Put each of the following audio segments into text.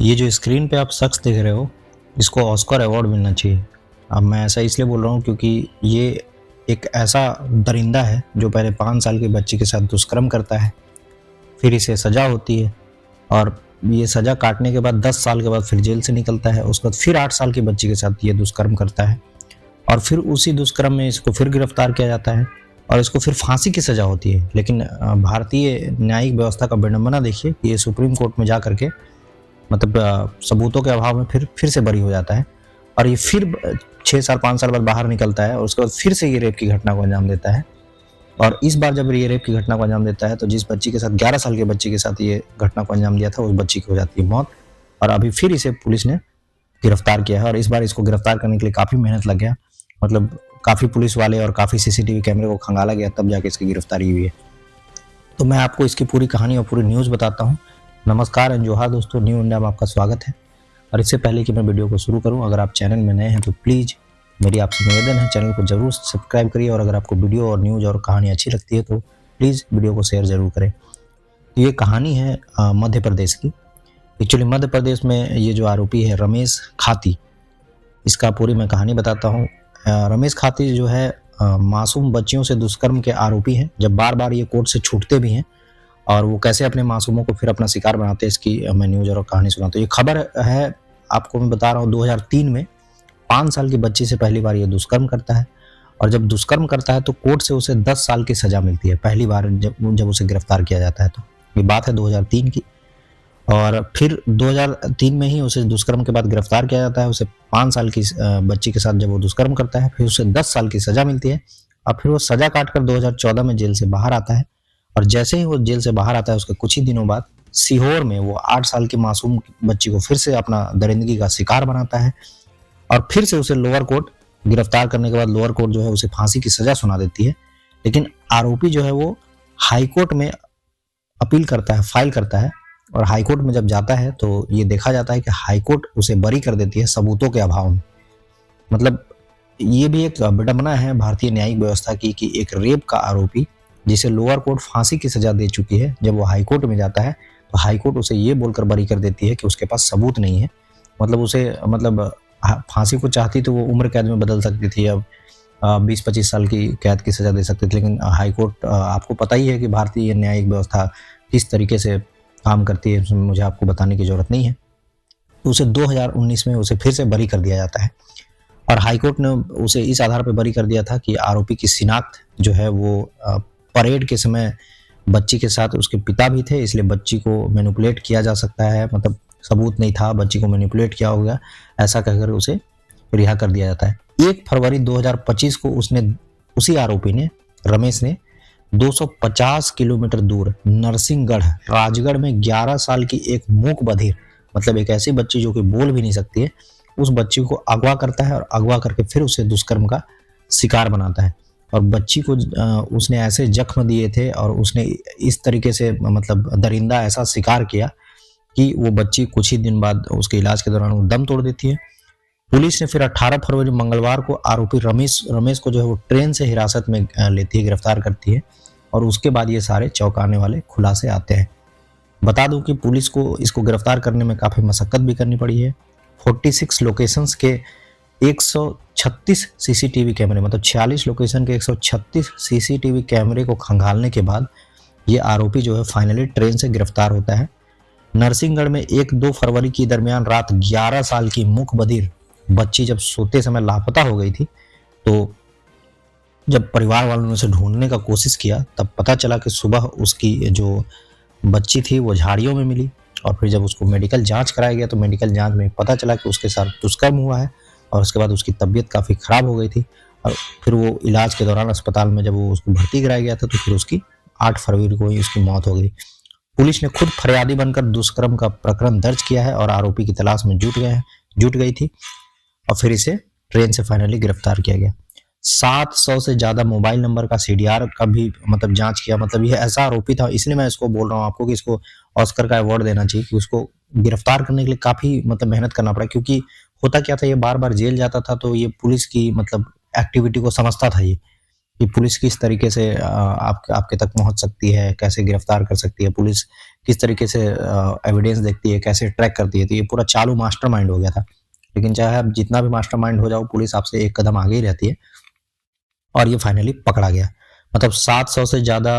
ये जो स्क्रीन पे आप शख्स देख रहे हो, इसको ऑस्कर अवार्ड मिलना चाहिए। अब मैं ऐसा इसलिए बोल रहा हूँ क्योंकि ये एक ऐसा दरिंदा है जो पहले 5 साल के बच्चे के साथ दुष्कर्म करता है, फिर इसे सज़ा होती है और ये सज़ा काटने के बाद 10 साल के बाद फिर जेल से निकलता है। उसके बाद फिर 8 साल की बच्ची के साथ ये दुष्कर्म करता है और फिर उसी दुष्कर्म में इसको फिर गिरफ्तार किया जाता है और इसको फिर फांसी की सज़ा होती है। लेकिन भारतीय न्यायिक व्यवस्था का विडंबना देखिए कि ये सुप्रीम कोर्ट में जा करके मतलब सबूतों के अभाव में फिर से बरी हो जाता है और ये फिर 6 साल 5 साल बाद बाहर निकलता है और उसके बाद फिर से ये रेप की घटना को अंजाम देता है। और इस बार जब ये रेप की घटना को अंजाम देता है तो जिस बच्ची के साथ 11 साल के बच्ची के साथ ये घटना को अंजाम दिया था, उस बच्ची की हो जाती है मौत। और अभी फिर इसे पुलिस ने गिरफ्तार किया है और इस बार इसको गिरफ्तार करने के लिए काफ़ी मेहनत लग गया। मतलब काफ़ी पुलिस वाले और काफ़ी सीसीटीवी कैमरे को खंगाला गया, तब जाके इसकी गिरफ्तारी हुई है। तो मैं आपको इसकी पूरी कहानी और पूरी न्यूज़ बताता हूँ। नमस्कार एंड जोहार दोस्तों, न्यू इंडिया में आपका स्वागत है। और इससे पहले कि मैं वीडियो को शुरू करूं, अगर आप चैनल में नए हैं तो प्लीज़ मेरी आपसे निवेदन है, चैनल को जरूर सब्सक्राइब करिए और अगर आपको वीडियो और न्यूज़ और कहानी अच्छी लगती है तो प्लीज़ वीडियो को शेयर ज़रूर करें। तो ये कहानी है मध्य प्रदेश की। एक्चुअली मध्य प्रदेश में ये जो आरोपी है रमेश खाती, इसका पूरी मैं कहानी बताता हूँ। रमेश खाती जो है मासूम बच्चियों से दुष्कर्म के आरोपी हैं। जब बार बार ये कोर्ट से छूटते भी हैं और वो कैसे अपने मासूमों को फिर अपना शिकार बनाते हैं, इसकी मैं न्यूज़ और कहानी सुनाता हूँ। ये खबर है, आपको मैं बता रहा हूँ, 2003 में 5 साल की बच्ची से पहली बार ये दुष्कर्म करता है और जब दुष्कर्म करता है तो कोर्ट से उसे 10 साल की सज़ा मिलती है पहली बार जब उसे गिरफ्तार किया जाता है। तो ये बात है 2003 की। और फिर 2003 में ही उसे दुष्कर्म के बाद गिरफ्तार किया जाता है। उसे 5 साल की बच्ची के साथ जब वो दुष्कर्म करता है फिर उसे 10 साल की सज़ा मिलती है और फिर वो सज़ा काटकर 2014 में जेल से बाहर आता है। और जैसे ही वो जेल से बाहर आता है उसके कुछ ही दिनों बाद सीहोर में वो 8 साल की मासूम बच्ची को फिर से अपना दरिंदगी का शिकार बनाता है और फिर से उसे लोअर कोर्ट गिरफ्तार करने के बाद लोअर कोर्ट जो है उसे फांसी की सजा सुना देती है। लेकिन आरोपी जो है वो हाई कोर्ट में अपील करता है, फाइल करता है और हाई कोर्ट में जब जाता है तो ये देखा जाता है कि हाई कोर्ट उसे बरी कर देती है सबूतों के अभाव में। मतलब ये भी एक विडंबना है भारतीय न्यायिक व्यवस्था की कि एक रेप का आरोपी जिसे लोअर कोर्ट फांसी की सजा दे चुकी है, जब वो हाई कोर्ट में जाता है तो हाई कोर्ट उसे ये बोलकर बरी कर देती है कि उसके पास सबूत नहीं है। मतलब उसे फांसी को चाहती तो वो उम्र कैद में बदल सकती थी, अब 20-25 साल की कैद की सजा दे सकती थी। लेकिन हाई कोर्ट, आपको पता ही है कि भारतीय न्यायिक व्यवस्था किस तरीके से काम करती है, उसमें मुझे आपको बताने की जरूरत नहीं है। तो उसे 2019 में उसे फिर से बरी कर दिया जाता है और हाईकोर्ट ने उसे इस आधार पर बरी कर दिया था कि आरोपी की शिनाख्त जो है वो परेड के समय बच्ची के साथ उसके पिता भी थे, इसलिए बच्ची को मैनिपुलेट किया जा सकता है। मतलब सबूत नहीं था, बच्ची को मैनिपुलेट किया होगा, ऐसा कहकर उसे रिहा कर दिया जाता है। 1 फरवरी 2025 को उसी आरोपी ने, रमेश ने 250 किलोमीटर दूर नरसिंहगढ़ राजगढ़ में 11 साल की एक मूक बधिर, मतलब एक ऐसी बच्ची जो कि बोल भी नहीं सकती है, उस बच्ची को अगवा करता है और अगवा करके फिर उसे दुष्कर्म का शिकार बनाता है। और बच्ची को उसने ऐसे जख्म दिए थे और उसने इस तरीके से मतलब दरिंदा ऐसा शिकार किया कि वो बच्ची कुछ ही दिन बाद उसके इलाज के दौरान वो दम तोड़ देती है। पुलिस ने फिर 18 फरवरी मंगलवार को आरोपी रमेश को जो है वो ट्रेन से हिरासत में लेती है, गिरफ्तार करती है और उसके बाद ये सारे चौंकाने वाले खुलासे आते हैं। बता दूं कि पुलिस को इसको गिरफ्तार करने में काफ़ी मशक्कत भी करनी पड़ी है। 46 लोकेशंस के 136 सीसीटीवी कैमरे, मतलब 46 लोकेशन के 136 सीसीटीवी कैमरे को खंगालने के बाद ये आरोपी जो है फाइनली ट्रेन से गिरफ्तार होता है। नरसिंहगढ़ में 1-2 फरवरी की दरमियान रात 11 साल की मूक बधिर बच्ची जब सोते समय लापता हो गई थी, तो जब परिवार वालों ने उसे ढूंढने का कोशिश किया तब पता चला कि सुबह उसकी जो बच्ची थी वो झाड़ियों में मिली। और फिर जब उसको मेडिकल जांच कराया गया तो मेडिकल जांच में पता चला कि उसके साथ दुष्कर्म हुआ है और उसके बाद उसकी तबीयत काफ़ी ख़राब हो गई थी और फिर वो इलाज के दौरान अस्पताल में जब वो उसको भर्ती कराया गया था तो फिर उसकी 8 फरवरी को ही उसकी मौत हो गई। पुलिस ने खुद फरियादी बनकर दुष्कर्म का प्रकरण दर्ज किया है और आरोपी की तलाश में जुट गई थी और फिर इसे ट्रेन से फाइनली गिरफ्तार किया गया। 700 से ज़्यादा मोबाइल नंबर का सीडीआर का भी मतलब जांच किया। मतलब ये ऐसा आरोपी था, इसलिए मैं इसको बोल रहा हूँ आपको कि इसको ऑस्कर का अवार्ड देना चाहिए कि उसको गिरफ्तार करने के लिए काफ़ी मतलब मेहनत करना पड़ा। क्योंकि होता क्या था, ये बार बार जेल जाता था तो ये पुलिस की मतलब एक्टिविटी को समझता था ये कि पुलिस किस तरीके से आपके तक पहुंच सकती है, कैसे गिरफ्तार कर सकती है, पुलिस किस तरीके से एविडेंस देखती है, कैसे ट्रैक करती है। तो ये पूरा चालू मास्टरमाइंड हो गया था। लेकिन चाहे आप जितना भी मास्टरमाइंड हो जाओ, पुलिस आपसे एक कदम आगे ही रहती है, और ये फाइनली पकड़ा गया। मतलब 700 से ज़्यादा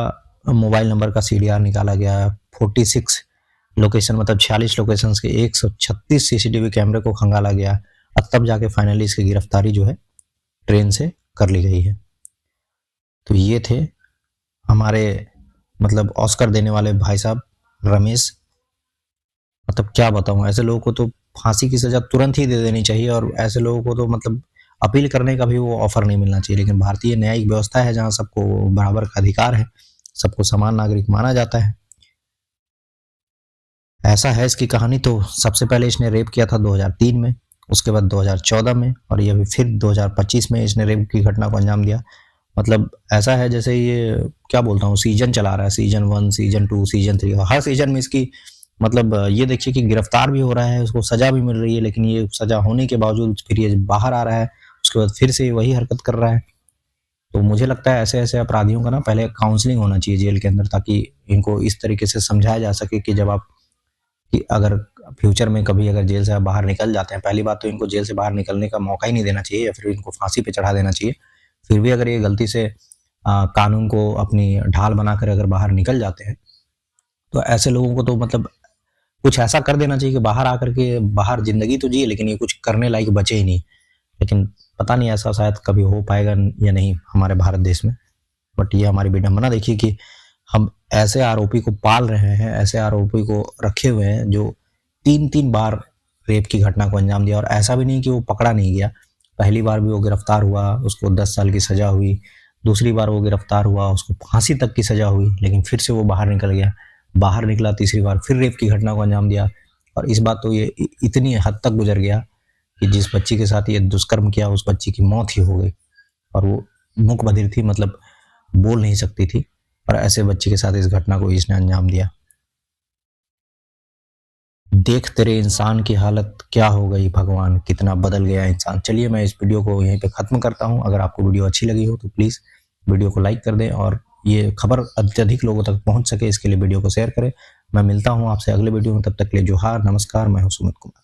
मोबाइल नंबर का सीडीआर निकाला गया, 46 लोकेशन, मतलब 46 लोकेशन के 136 सीसीटीवी कैमरे को खंगाला गया, और तब जाके फाइनली इसकी गिरफ्तारी जो है ट्रेन से कर ली गई है। तो ये थे हमारे मतलब ऑस्कर देने वाले भाई साहब रमेश। मतलब क्या बताऊं, ऐसे लोगों को तो फांसी की सजा तुरंत ही दे देनी चाहिए, और ऐसे लोगों को तो मतलब अपील करने का भी वो ऑफर नहीं मिलना चाहिए। लेकिन भारतीय न्यायिक व्यवस्था है जहां सबको बराबर का अधिकार है, सबको समान नागरिक माना जाता है। ऐसा है इसकी कहानी। तो सबसे पहले इसने रेप किया था 2003 में, उसके बाद 2014 में, और ये भी फिर 2025 में इसने रेप की घटना को अंजाम दिया। मतलब ऐसा है जैसे ये क्या बोलता हूँ, सीजन चला रहा है, सीजन 1, सीजन 2, सीजन 3, हर सीजन में इसकी मतलब ये देखिए कि गिरफ्तार भी हो रहा है, उसको सजा भी मिल रही है, लेकिन ये सजा होने के बावजूद फिर ये बाहर आ रहा है, उसके बाद फिर से वही हरकत कर रहा है। तो मुझे लगता है ऐसे ऐसे अपराधियों का ना पहले काउंसलिंग होना चाहिए जेल के अंदर, ताकि इनको इस तरीके से समझाया जा सके कि जब आप कि अगर फ्यूचर में कभी अगर जेल से आप बाहर निकल जाते हैं, पहली बात तो इनको जेल से बाहर निकलने का मौका ही नहीं देना चाहिए, या फिर इनको फांसी पे चढ़ा देना चाहिए। फिर भी अगर ये गलती से कानून को अपनी ढाल बनाकर अगर बाहर निकल जाते हैं, तो ऐसे लोगों को तो मतलब कुछ ऐसा कर देना चाहिए कि बाहर आकर के बाहर जिंदगी तो जिए, लेकिन ये कुछ करने लायक बचे ही नहीं। लेकिन पता नहीं ऐसा शायद कभी हो पाएगा या नहीं हमारे भारत देश में। बट ये हमारी विडंबना देखिए कि हम ऐसे आरोपी को पाल रहे हैं, ऐसे आरोपी को रखे हुए हैं जो 3-3 बार रेप की घटना को अंजाम दिया, और ऐसा भी नहीं कि वो पकड़ा नहीं गया। पहली बार भी वो गिरफ्तार हुआ, उसको 10 साल की सजा हुई, दूसरी बार वो गिरफ्तार हुआ, उसको फांसी तक की सजा हुई, लेकिन फिर से वो बाहर निकल गया। बाहर निकला तीसरी बार, फिर रेप की घटना को अंजाम दिया, और इस बात तो ये इतनी हद तक गुजर गया कि जिस बच्ची के साथ ये दुष्कर्म किया उस बच्ची की मौत ही हो गई, और वो मूक बधिर थी, मतलब बोल नहीं सकती थी, और ऐसे बच्चे के साथ इस घटना को इसने अंजाम दिया। देख तेरे इंसान की हालत क्या हो गई भगवान, कितना बदल गया इंसान। चलिए मैं इस वीडियो को यहीं पे ख़त्म करता हूँ। अगर आपको वीडियो अच्छी लगी हो तो प्लीज़ वीडियो को लाइक कर दें, और ये खबर अत्यधिक लोगों तक पहुँच सके इसके लिए वीडियो को शेयर करें। मैं मिलता हूँ आपसे अगले वीडियो में, तब तक के लिए जोहार, नमस्कार। मैं हूँ सुमित कुमार।